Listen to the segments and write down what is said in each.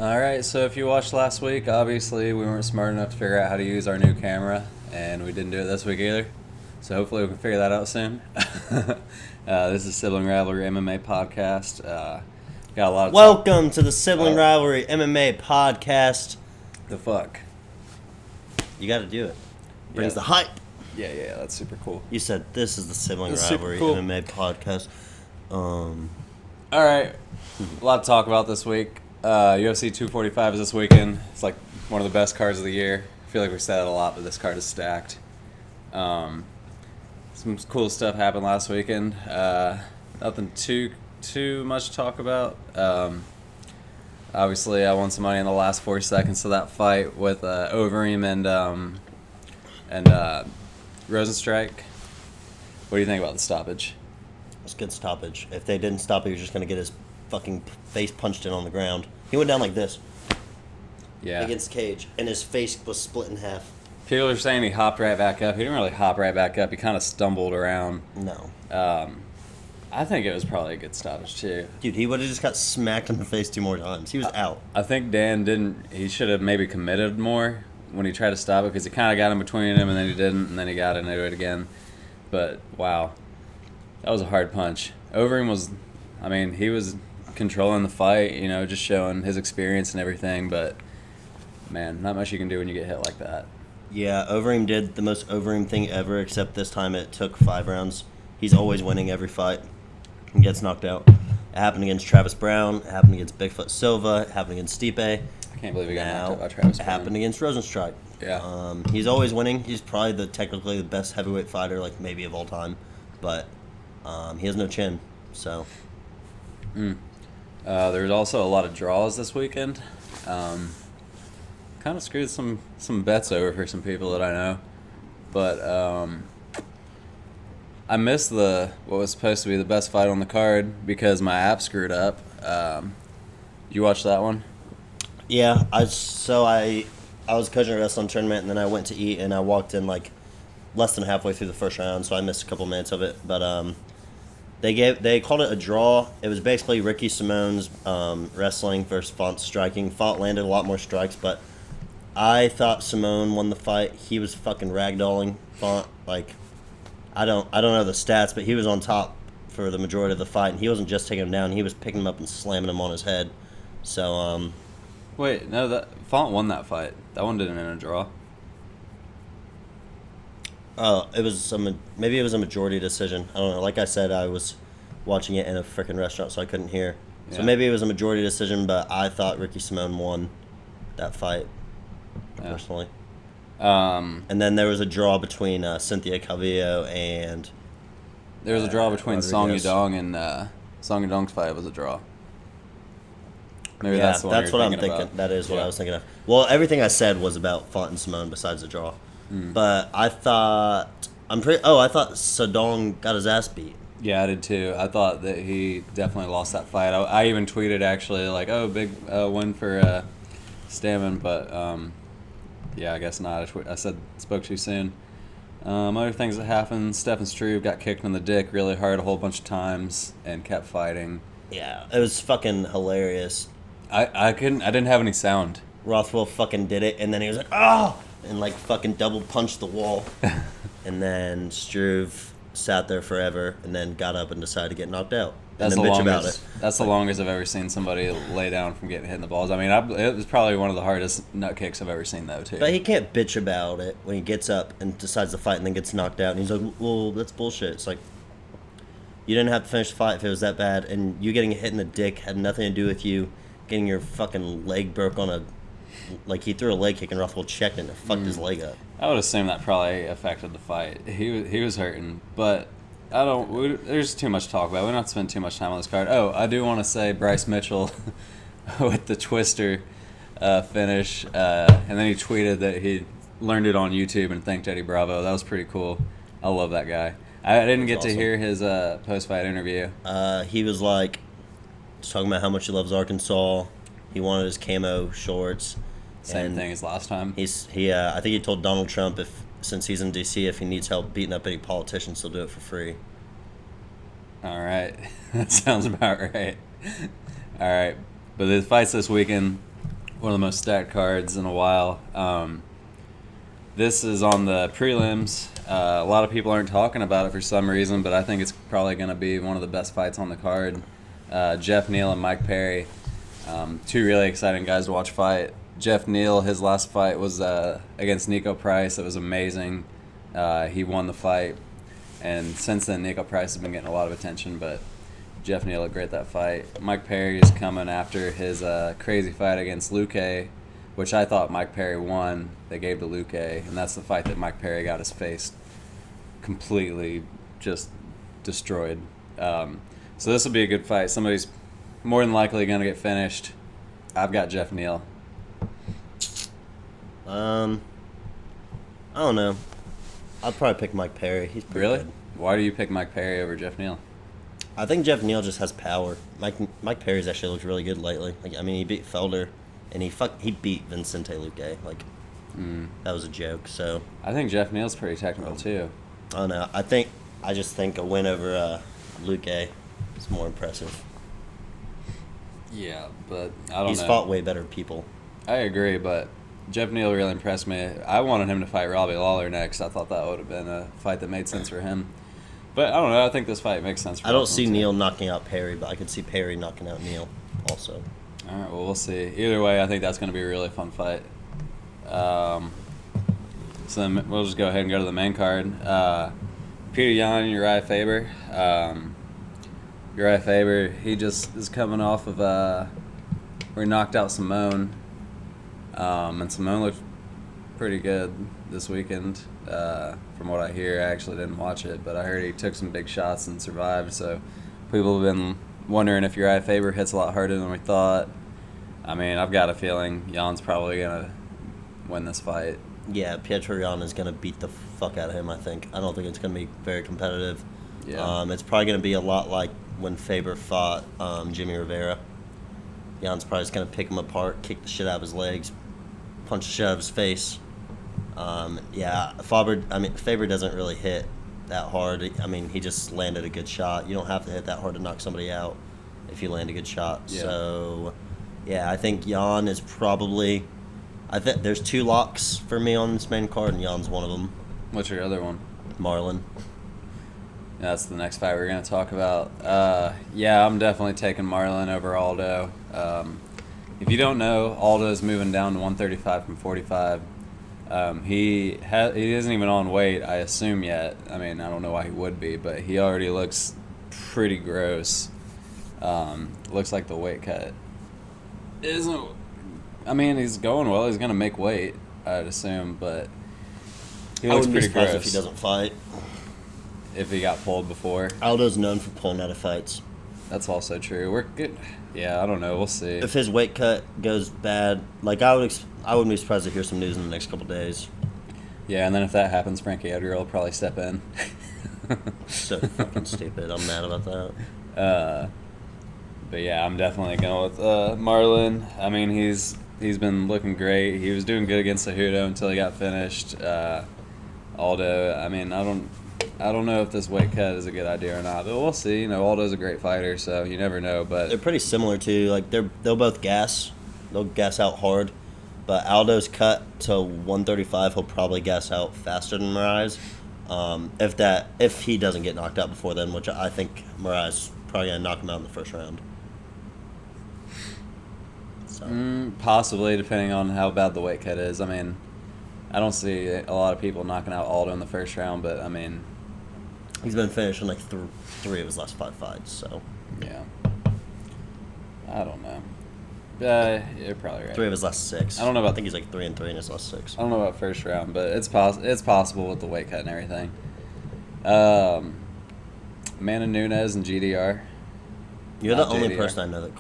All right, so if you watched last week, obviously we weren't smart enough to figure out how to use our new camera, and we didn't do it this week either. So hopefully we can figure that out soon. This is Sibling Rivalry MMA Podcast. Got a lot of Welcome to the Sibling Rivalry MMA Podcast. The fuck? You got to do it. Brings the hype. Yeah, that's super cool. You said this is the Sibling That's Rivalry super cool. MMA Podcast. All right, a lot to talk about this week. UFC 245 is this weekend. It's like one of the best cards of the year. I feel like we said it a lot, but this card is stacked. Some cool stuff happened last weekend. Nothing too much to talk about. Obviously, I won some money in the last 4 seconds of that fight with Overeem and Rosenstrike. What do you think about the stoppage? It's a good stoppage. If they didn't stop it, he was just going to get his fucking face punched in on the ground. He went down like this. Yeah. Against Cage, and his face was split in half. People are saying he hopped right back up. He didn't really hop right back up. He kind of stumbled around. No. I think it was probably a good stoppage, too. Dude, he would have just got smacked in the face 2 more times. He was out. I think Dan he should have maybe committed more when he tried to stop it, because he kind of got in between him, and then he didn't, and then he got into it again. But, wow. That was a hard punch. Overeem he was controlling the fight, just showing his experience and everything, but, man, not much you can do when you get hit like that. Yeah, Overeem did the most Overeem thing ever, except this time it took 5 rounds. He's always winning every fight and gets knocked out. It happened against Travis Brown. It happened against Bigfoot Silva. It happened against Stipe. I can't believe he got knocked out by Travis It Brown. happened against Rosenstrike. Yeah. He's always winning. He's probably technically the best heavyweight fighter, like maybe of all time, but he has no chin, so. There's also a lot of draws this weekend. Kind of screwed some bets over for some people that I know, but I missed what was supposed to be the best fight on the card because my app screwed up. You watched that one? Yeah, I was coaching a wrestling tournament, and then I went to eat, and I walked in like less than halfway through the first round, so I missed a couple minutes of it. But they called it a draw. It was basically Ricky Simone's wrestling versus Font's striking. Font landed a lot more strikes, but I thought Simone won the fight. He was fucking ragdolling Font. Like, I don't know the stats, but he was on top for the majority of the fight, and he wasn't just taking him down. He was picking him up and slamming him on his head. So Wait, no, that Font won that fight. That one didn't end a draw. it was maybe it was a majority decision. I don't know. Like I said, I was watching it in a freaking restaurant, so I couldn't hear. Yeah. So maybe it was a majority decision, but I thought Ricky Simone won that fight, personally. And then there was a draw between Cynthia Calvillo and... There was a draw between Song Rodriguez. Yudong and Song Yudong's fight was a draw. Maybe Yeah, that's the one that's you're what I'm thinking thinking. about. That is what Yeah. I was thinking of. Well, everything I said was about Font and Simone besides the draw. But I thought... I thought Sadong got his ass beat. Yeah, I did too. I thought that he definitely lost that fight. I even tweeted actually like, "Oh, big win for Stamen," but yeah, I guess not. I spoke too soon. Other things that happened: Stefan Struve got kicked in the dick really hard a whole bunch of times and kept fighting. Yeah, it was fucking hilarious. I didn't have any sound. Rothwell fucking did it, and then he was like, "Oh!" and like fucking double punched the wall. And then Struve sat there forever, and then got up and decided to get knocked out. That's and the then bitch longest. about it. That's the longest I've ever seen somebody lay down from getting hit in the balls. I mean, it was probably one of the hardest nut kicks I've ever seen, though, too. But he can't bitch about it when he gets up and decides to fight and then gets knocked out. And he's like, "Well, that's bullshit." It's like, you didn't have to finish the fight if it was that bad, and you getting hit in the dick had nothing to do with you getting your fucking leg broke on a... Like, he threw a leg kick and Rothwell checked it and fucked his leg up. I would assume that probably affected the fight. He was hurting, but there's too much to talk about. We don't have to spend too much time on this card. Oh, I do want to say Bryce Mitchell with the twister finish, and then he tweeted that he learned it on YouTube and thanked Eddie Bravo. That was pretty cool. I love that guy. I didn't get to hear his post-fight interview. He was like, talking about how much he loves Arkansas. He wanted his camo shorts. Same thing as last time. I think he told Donald Trump since he's in D.C., if he needs help beating up any politicians, he'll do it for free. All right. That sounds about right. All right. But the fights this weekend, one of the most stacked cards in a while. This is on the prelims. A lot of people aren't talking about it for some reason, but I think it's probably going to be one of the best fights on the card. Jeff Neal and Mike Perry, two really exciting guys to watch fight. Jeff Neal, his last fight was against Nico Price. It was amazing. He won the fight, and since then Nico Price has been getting a lot of attention, but Jeff Neal looked great that fight. Mike Perry is coming after his crazy fight against Luque, which I thought Mike Perry won. They gave to Luque, and that's the fight that Mike Perry got his face completely just destroyed. So this will be a good fight. Somebody's more than likely going to get finished. I've got Jeff Neal. I don't know. I'd probably pick Mike Perry. He's pretty Really? good. Why do you pick Mike Perry over Jeff Neal? I think Jeff Neal just has power. Mike Perry's actually looked really good lately. Like, I mean, he beat Felder, and he beat Vincente Luque. Like, that was a joke. So I think Jeff Neal's pretty technical too. I don't know. I just think a win over Luque is more impressive. Yeah, but I don't know. He's fought way better people. I agree, but Jeff Neal really impressed me. I wanted him to fight Robbie Lawler next. I thought that would have been a fight that made sense for him. But I don't know. I think this fight makes sense for I don't both of see them, too. Neal knocking out Perry, but I could see Perry knocking out Neal also. All right, well, we'll see. Either way, I think that's going to be a really fun fight. So then we'll just go ahead and go to the main card. Peter Yan and Uriah Faber. Uriah Faber, he just is coming off of where he knocked out Simone. And Simone looked pretty good this weekend. From what I hear, I actually didn't watch it, but I heard he took some big shots and survived. So people have been wondering if Uriah Faber hits a lot harder than we thought. I mean, I've got a feeling Jan's probably going to win this fight. Yeah, Pietro Yan is going to beat the fuck out of him, I think. I don't think it's going to be very competitive. Yeah. It's probably going to be a lot like when Faber fought Jimmy Rivera. Jan's probably just going to pick him apart, kick the shit out of his legs, punch the shit out of his face. Faber doesn't really hit that hard. I mean, he just landed a good shot. You don't have to hit that hard to knock somebody out if you land a good shot. Yeah. So, yeah, I think Jan is probably... I think there's two locks for me on this main card, and Jan's one of them. What's your other one? Marlon. That's the next fight we're going to talk about. Yeah, I'm definitely taking Marlon over Aldo. If you don't know, Aldo's moving down to 135 from 45. He isn't even on weight, I assume, yet. I mean, I don't know why he would be, but he already looks pretty gross. Looks like the weight cut isn't... I mean, he's going well. He's going to make weight, I'd assume, but he looks pretty gross. If he doesn't fight. If he be pulled before. Aldo's known for pulling out of fights. That's also true. We're good. Yeah, I don't know. We'll see. If his weight cut goes bad, like I wouldn't be surprised to hear some news in the next couple days. Yeah, and then if that happens, Frankie Edgar will probably step in. So fucking stupid. I'm mad about that. But yeah, I'm definitely going with Marlon. I mean, he's been looking great. He was doing good against Cejudo until he got finished. Aldo, I mean, I don't know if this weight cut is a good idea or not, but we'll see. You know, Aldo's a great fighter, so you never know. But they're pretty similar too. Like they'll both gas. They'll gas out hard. But Aldo's cut to 135, he'll probably gas out faster than Moraes. If he doesn't get knocked out before then, which I think Moraes is probably gonna knock him out in the first round. So. Possibly, depending on how bad the weight cut is. I mean, I don't see a lot of people knocking out Aldo in the first round, but I mean, he's been finished in like three of his last 5 fights. So yeah, I don't know. You're probably right. 3 of his last 6. I don't know about. I think he's like 3-3 in his last 6. I don't know about first round, but it's possible with the weight cut and everything. Amanda Nunes and GDR. You're the Not only JDR. person I know that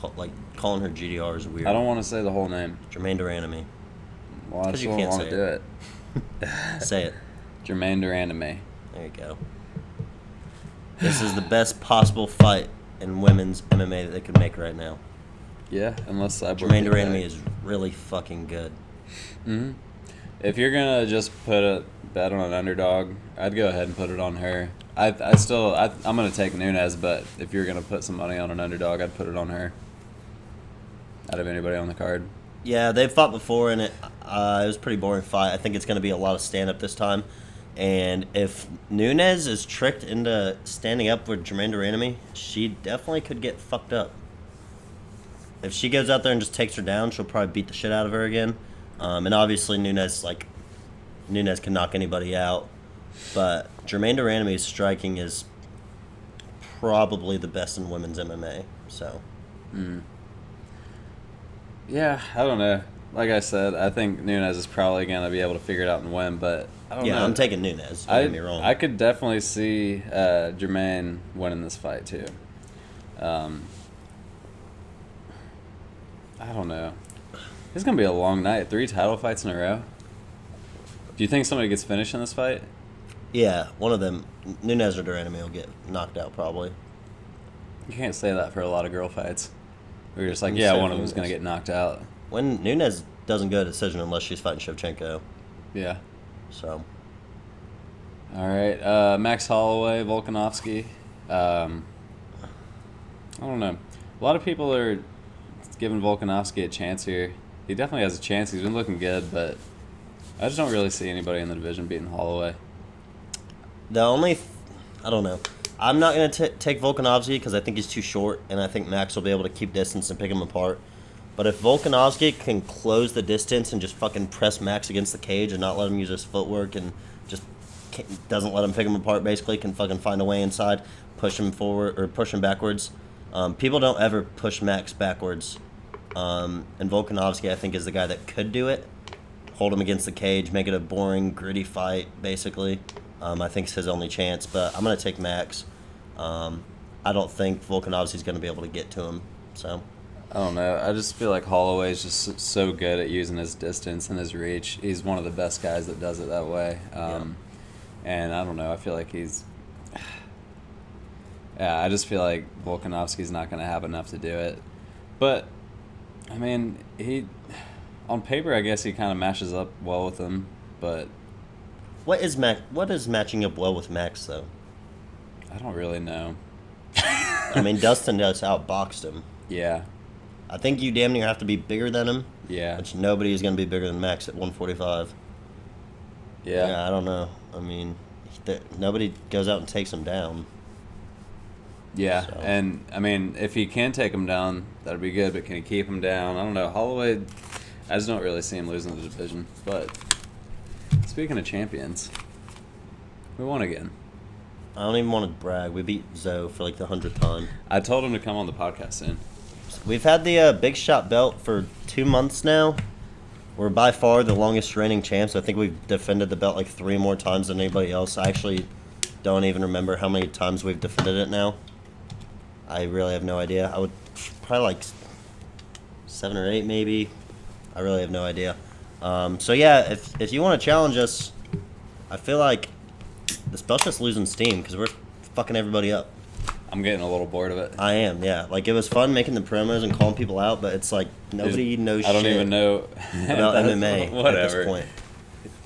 calling her GDR is weird. I don't want to say the whole name. Jermaine Duranamy. Well, I 'Cause just you don't can't want to say do it. it. Say it. Jermaine Durandame. There you go. This is the best possible fight in women's MMA that they could make right now. Yeah, unless I. Jermaine Duranamy is really fucking good. Mm-hmm. If you're gonna just put a bet on an underdog, I'd go ahead and put it on her. I'm gonna take Nunes, but if you're gonna put some money on an underdog, I'd put it on her. Out of anybody on the card. Yeah, they've fought before, and it was a pretty boring fight. I think it's going to be a lot of stand-up this time. And if Nunes is tricked into standing up with Jermaine Duranamy, she definitely could get fucked up. If she goes out there and just takes her down, she'll probably beat the shit out of her again. And obviously Nunes can knock anybody out. But Jermaine Duranamy's striking is probably the best in women's MMA. So. Yeah, I don't know. Like I said, I think Nunes is probably going to be able to figure it out and win, but I don't know. Yeah, I'm taking Nunes. Don't get me wrong. I could definitely see Jermaine winning this fight, too. I don't know. It's going to be a long night. 3 title fights in a row. Do you think somebody gets finished in this fight? Yeah, one of them, Nunes or Duranamy, will get knocked out probably. You can't say that for a lot of girl fights. We're just like, You yeah, said one of them's Nunes. going to get knocked out. When Nunes doesn't go to decision unless she's fighting Shevchenko. Yeah. So. All right. Max Holloway, Volkanovski. I don't know. A lot of people are giving Volkanovski a chance here. He definitely has a chance. He's been looking good, but I just don't really see anybody in the division beating Holloway. I don't know. I'm not going to take Volkanovski because I think he's too short, and I think Max will be able to keep distance and pick him apart. But if Volkanovski can close the distance and just fucking press Max against the cage and not let him use his footwork and just doesn't let him pick him apart, basically, can fucking find a way inside, push him forward or push him backwards. People don't ever push Max backwards. And Volkanovski, I think, is the guy that could do it. Hold him against the cage, make it a boring, gritty fight, basically. I think it's his only chance, but I'm going to take Max. I don't think Volkanovski's going to be able to get to him, so... I don't know. I just feel like Holloway's just so good at using his distance and his reach. He's one of the best guys that does it that way. And I don't know. I feel like he's... Yeah, I just feel like Volkanovski's not going to have enough to do it. But, I mean, on paper, I guess he kind of matches up well with him, but... What is matching up well with Max, though? I don't really know. I mean, Dustin just outboxed him. Yeah. I think you damn near have to be bigger than him. Yeah. Which nobody is going to be bigger than Max at 145. Yeah. I don't know. I mean, nobody goes out and takes him down. Yeah, So. and, I mean, if he can take him down, that'd be good, but can he keep him down? I don't know. Holloway, I just don't really see him losing the division. But, speaking of champions, we won again. I don't even want to brag. We beat Zoe for like the 100th time. I told him to come on the podcast soon. We've had the Big Shot belt for 2 months now. We're by far the longest reigning champs. I think we've defended the belt like 3 more times than anybody else. I actually don't even remember how many times we've defended it now. I really have no idea. I would probably like 7 or 8 maybe. I really have no idea. So yeah, if you want to challenge us, I feel like this belt's just losing steam because we're fucking everybody up. I'm getting a little bored of it. I am, yeah. Like, it was fun making the promos and calling people out, but it's like nobody knows shit I don't even know about MMA at Whatever. this point.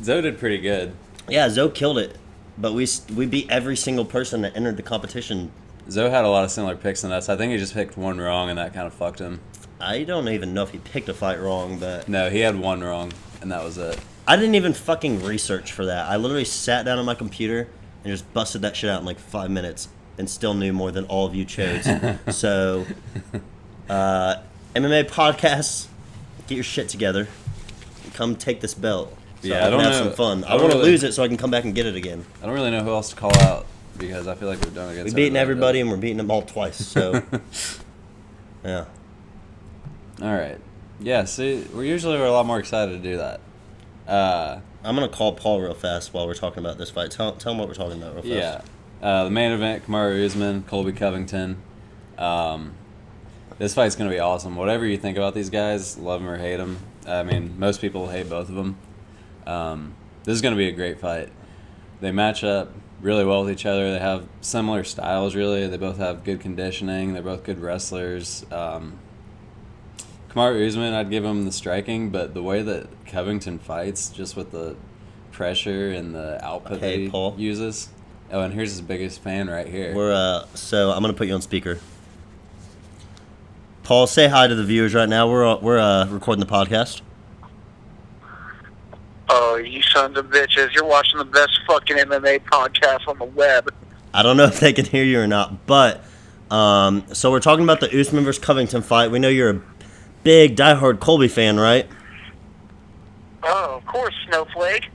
Zoe did pretty good. Yeah, Zoe killed it, but we beat every single person that entered the competition. Zoe had a lot of similar picks than us. I think he just picked one wrong, and that kind of fucked him. I don't even know if he picked a fight wrong, but... No, he had one wrong, and that was it. I didn't even fucking research for that. I literally sat down on my computer and just busted that shit out in like 5 minutes and still knew more than all of you chose. So, MMA Podcast, get your shit together. Come take this belt. So Yeah, I I don't have know. some fun. I don't want to really- lose it so I can come back and get it again. I don't really know who else to call out because I feel like we've done against We've beaten everybody and we're beating them all twice. So, yeah. All right. Yeah, see, we're a lot more excited to do that. I'm going to call Paul real fast while we're talking about this fight. Tell him what we're talking about real fast. Yeah. The main event, Kamaru Usman, Colby Covington. This fight's going to be awesome. Whatever you think about these guys, love them or hate them. I mean, most people hate both of them. This is going to be a great fight. They match up really well with each other. They have similar styles, really. They both have good conditioning. They're both good wrestlers. Kamaru Usman, I'd give him the striking, but the way that Covington fights, just with the pressure and the output that he Paul. uses. Oh, and here's his biggest fan right here. So I'm going to put you on speaker. Paul, say hi to the viewers right now. We're recording the podcast. Oh, you sons of bitches. You're watching the best fucking MMA podcast on the web. I don't know if they can hear you or not, but so we're talking about the Usman versus Covington fight. We know you're a big, diehard Colby fan, right? Oh, of course, Snowflake.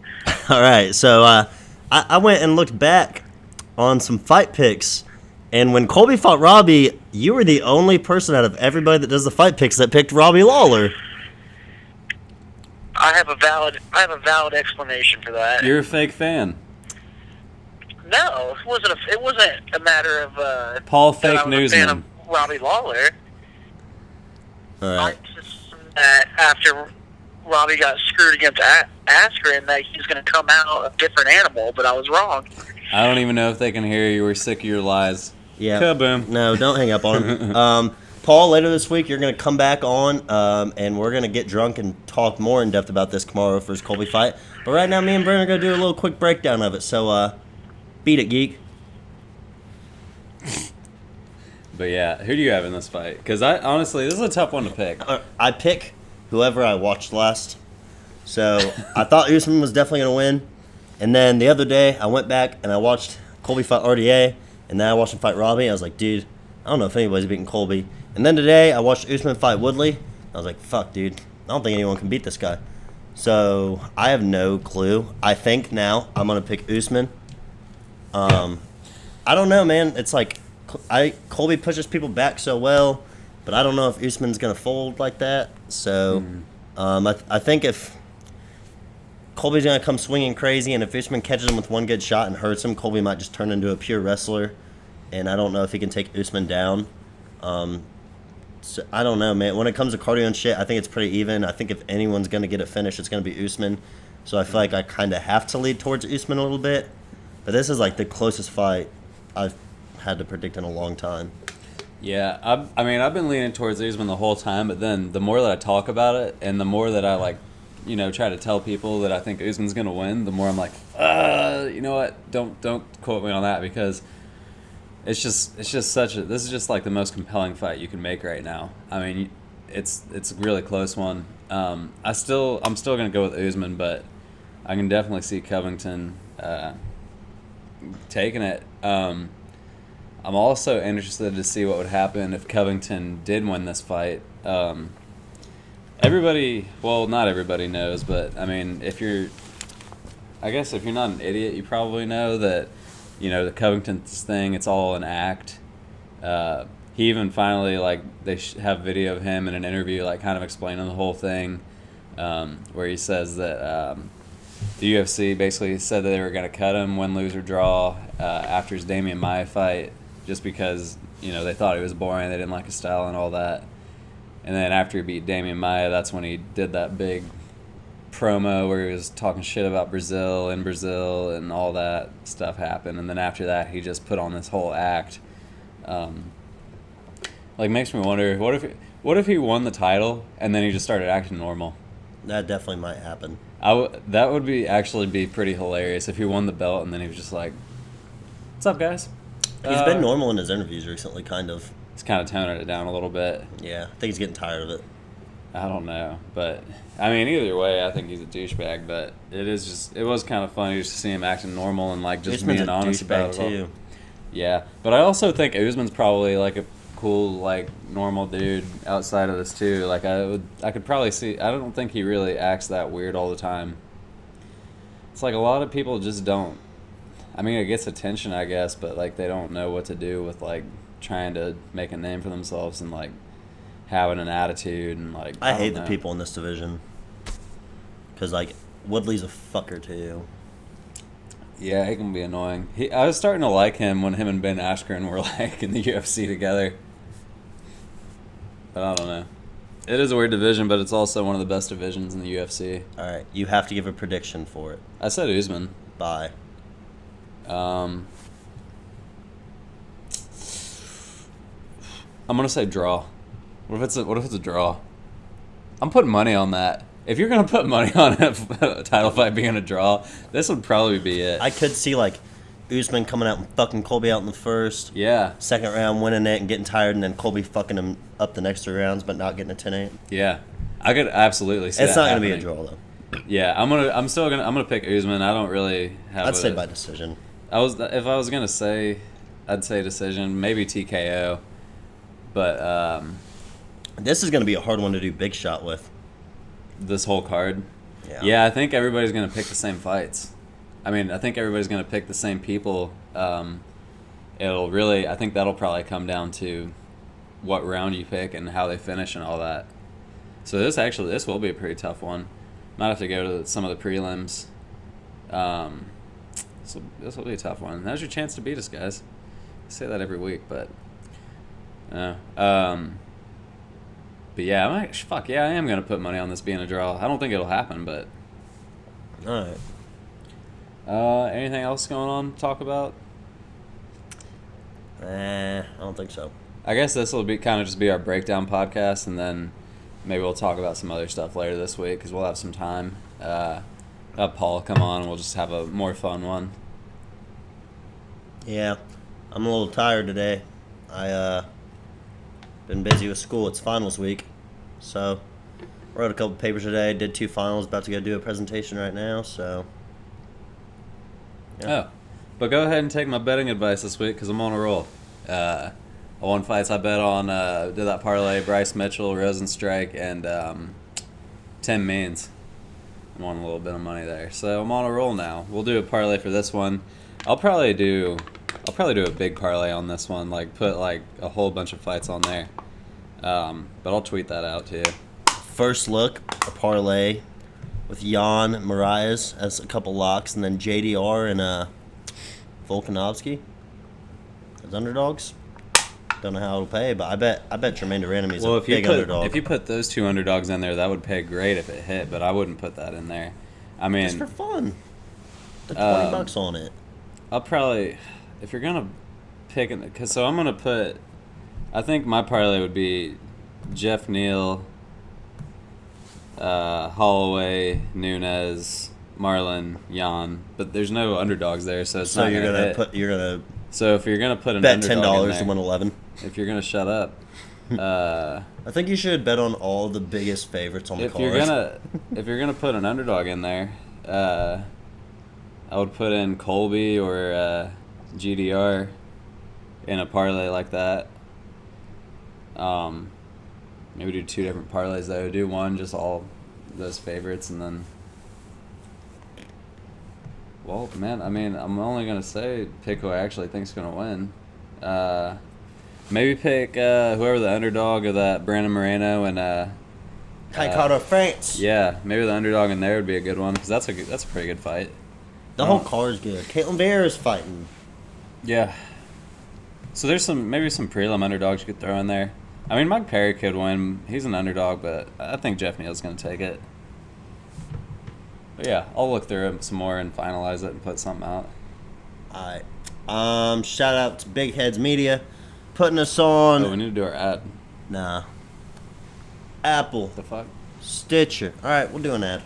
All right, so I went and looked back on some fight picks, and when Colby fought Robbie, you were the only person out of everybody that does the fight picks that picked Robbie Lawler. I have a valid explanation for that. You're a fake fan. No, it wasn't a matter of Paul that Fake I was a fan Newsman. of Robbie Lawler. All right. I just that after Robbie got screwed against Askren, that he's going to come out a different animal, but I was wrong. I don't even know if they can hear you. We're sick of your lies. Yeah. Kaboom. No, don't hang up on him. Paul, later this week, you're going to come back on, and we're going to get drunk and talk more in depth about this Kamaru versus Colby fight. But right now, me and Brandon are going to do a little quick breakdown of it. So, beat it, geek. But yeah, who do you have in this fight? Because honestly, this is a tough one to pick. I pick whoever I watched last. So I thought Usman was definitely going to win. And then the other day, I went back and I watched Colby fight RDA, and then I watched him fight Robbie. I was like, dude, I don't know if anybody's beating Colby. And then today, I watched Usman fight Woodley. I was like, fuck, dude, I don't think anyone can beat this guy. So I have no clue. I think now I'm going to pick Usman. I don't know, man. It's like Colby pushes people back so well, but I don't know if Usman's going to fold like that. So I think if Colby's going to come swinging crazy, and if Usman catches him with one good shot and hurts him, Colby might just turn into a pure wrestler. And I don't know if he can take Usman down. So I don't know, man. When it comes to cardio and shit, I think it's pretty even. I think if anyone's going to get it finished, it's going to be Usman. So I feel like I kind of have to lead towards Usman a little bit. But this is like the closest fight I've had to predict in a long time. Yeah, I mean, I've been leaning towards Usman the whole time, but then the more that I talk about it and the more that I try to tell people that I think Usman's going to win, the more I'm like, you know what? Don't quote me on that, because it's just this is just like the most compelling fight you can make right now. I mean, it's a really close one. I'm still going to go with Usman, but I can definitely see Covington taking it. I'm also interested to see what would happen if Covington did win this fight. Everybody, well, not everybody knows, but I mean, if you're not an idiot, you probably know that, the Covington thing, it's all an act. He even finally, they have video of him in an interview, kind of explaining the whole thing, where he says that the UFC basically said that they were going to cut him, win, lose, or draw, after his Damian Maia fight, just because, they thought he was boring, they didn't like his style and all that. And then after he beat Damian Maia, that's when he did that big promo where he was talking shit about Brazil and all that stuff happened. And then after that, he just put on this whole act. Makes me wonder, what if he won the title and then he just started acting normal? That definitely might happen. That would be pretty hilarious if he won the belt and then he was just like, "What's up, guys?" He's been normal in his interviews recently, kind of. He's kind of toning it down a little bit. Yeah, I think he's getting tired of it. I don't know, but I mean, either way, I think he's a douchebag. But it was kind of funny just to see him acting normal and just Usman's being honest about it all. too. Yeah, but I also think Usman's probably a cool, normal dude outside of this too. I could probably see. I don't think he really acts that weird all the time. It's a lot of people just don't. I mean, it gets attention, I guess, but they don't know what to do with trying to make a name for themselves and having an attitude and I hate the people in this division because Woodley's a fucker too. Yeah, he can be annoying. I was starting to like him when him and Ben Askren were in the UFC together. But I don't know. It is a weird division, but it's also one of the best divisions in the UFC. All right, you have to give a prediction for it. I said Usman. Bye. I'm gonna say draw. What if it's a draw? I'm putting money on that. If you're gonna put money on a title fight being a draw, this would probably be it. I could see Usman coming out and fucking Colby out in the first. Yeah. Second round, winning it and getting tired, and then Colby fucking him up the next 3 rounds, but not getting a 10-8. Yeah. I could absolutely see It's that not going to be a happening. draw, though. Yeah, I'm gonna pick Usman. I don't really have. I'd say by decision. If I was gonna say, I'd say decision, maybe TKO, but This is going to be a hard one to do big shot with. this whole card. Yeah. I think everybody's gonna pick the same fights. I mean, I think everybody's gonna pick the same people. I think that'll probably come down to what round you pick and how they finish and all that. So this will be a pretty tough one. Might have to go to some of the prelims. This will be a tough one. Now's your chance to beat us, guys. I say that every week, but but yeah, I am gonna put money on this being a draw. I don't think it'll happen, but All right. anything else going on to talk about? I don't think so. I guess this will be kind of just be our breakdown podcast, and then maybe we'll talk about some other stuff later this week because we'll have some time. Have Paul come on, and we'll just have a more fun one. Yeah. I'm a little tired today. I been busy with school. It's finals week. So, wrote a couple papers today, did 2 finals, about to go do a presentation right now, so. Yeah. Oh, but go ahead and take my betting advice this week because I'm on a roll. I won fights. I bet on did that parlay Bryce Mitchell, Rosenstrike, and Tim Means. I won a little bit of money there, so I'm on a roll now. We'll do a parlay for this one. I'll probably do a big parlay on this one, like put like a whole bunch of fights on there. But I'll tweet that out to you. First look, a parlay with Jan Marias as a couple locks, and then JDR and Volkanovski as underdogs. Don't know how it'll pay, but I bet Jermaine Durand is a big underdog. If you put those 2 underdogs in there, that would pay great if it hit, but I wouldn't put that in there. I mean, just for fun. The $20 on it. I'll probably, if you're gonna pick it, so I'm gonna put. I think my parlay would be Jeff Neal, Holloway, Nunes, Marlon, Jan, but there's no underdogs there, so it's So not you're gonna gonna hit. You're gonna So if you're gonna put an bet underdog $10 in to there, win 11. if you're gonna shut up, I think you should bet on all the biggest favorites on the if card. you're gonna put an underdog in there, I would put in Colby or GDR in a parlay like that. Maybe do 2 different parlays though. Do one just all those favorites, and then. Well, man, I mean, I'm only gonna say pick who I actually think's gonna win. Maybe pick whoever the underdog of that Brandon Moreno and Kai Carter France. yeah, maybe the underdog in there would be a good one because that's a pretty good fight. The whole card's good. Caitlin Bear is fighting. Yeah. So there's maybe some prelim underdogs you could throw in there. I mean, Mike Perry could win. He's an underdog, but I think Jeff Neal's gonna take it. But yeah, I'll look through it some more and finalize it and put something out. Alright. Shout out to Big Heads Media putting us on. Oh, we need to do our ad. Nah. Apple. The fuck? Stitcher. Alright, we'll do an ad.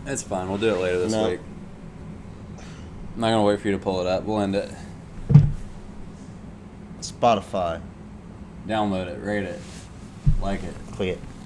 It's fine. We'll do it later this No. week. I'm not gonna wait for you to pull it up. We'll end it. Spotify. Download it. Rate it. Like it. Click it.